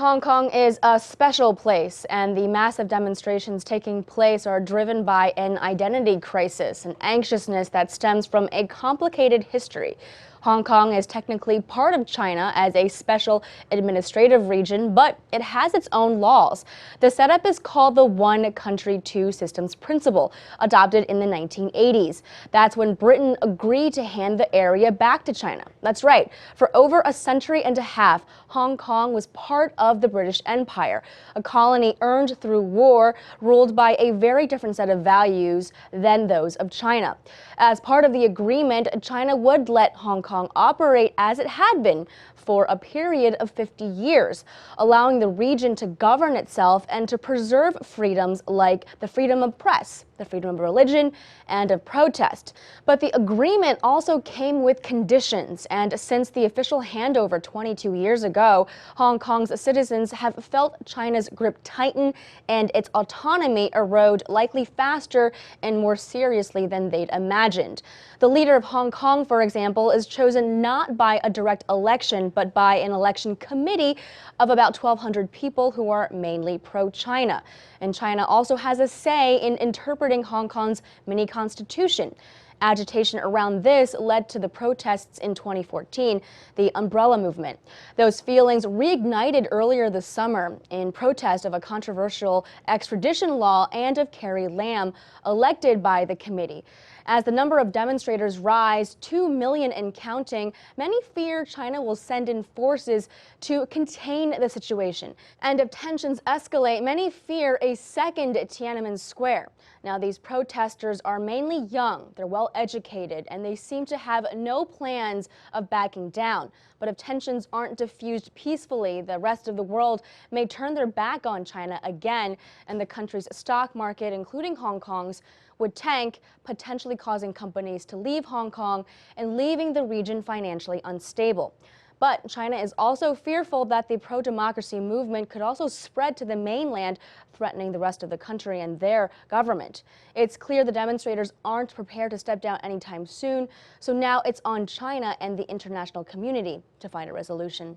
Hong Kong is a special place, and the massive demonstrations taking place are driven by an identity crisis, an anxiousness that stems from a complicated history. Hong Kong is technically part of China as a special administrative region, but it has its own laws. The setup is called the One Country, Two Systems principle, adopted in the 1980s. That's when Britain agreed to hand the area back to China. That's right. For over a century and a half, Hong Kong was part of the British Empire, a colony earned through war, ruled by a very different set of values than those of China. As part of the agreement, China would let Hong Kong operate as it had been for a period of 50 years, allowing the region to govern itself and to preserve freedoms like the freedom of press, the freedom of religion, and of protest. But the agreement also came with conditions, and since the official handover 22 years ago, Hong Kong's citizens have felt China's grip tighten and its autonomy erode likely faster and more seriously than they'd imagined. The leader of Hong Kong, for example, is chosen not by a direct election, but by an election committee of about 1,200 people who are mainly pro-China. And China also has a say in interpreting Hong Kong's mini-constitution. Agitation around this led to the protests in 2014, the umbrella movement. Those feelings reignited earlier this summer in protest of a controversial extradition law and of Carrie Lam, elected by the committee. As the number of demonstrators rise, 2 million and counting, many fear China will send in forces to contain the situation. And if tensions escalate, many fear a second Tiananmen Square. Now, these protesters are mainly young, they're well educated, and they seem to have no plans of backing down. But if tensions aren't diffused peacefully, the rest of the world may turn their back on China again, and the country's stock market, including Hong Kong's, would tank, potentially causing companies to leave Hong Kong and leaving the region financially unstable. But China is also fearful that the pro-democracy movement could also spread to the mainland, threatening the rest of the country and their government. It's clear the demonstrators aren't prepared to step down anytime soon, so now it's on China and the international community to find a resolution.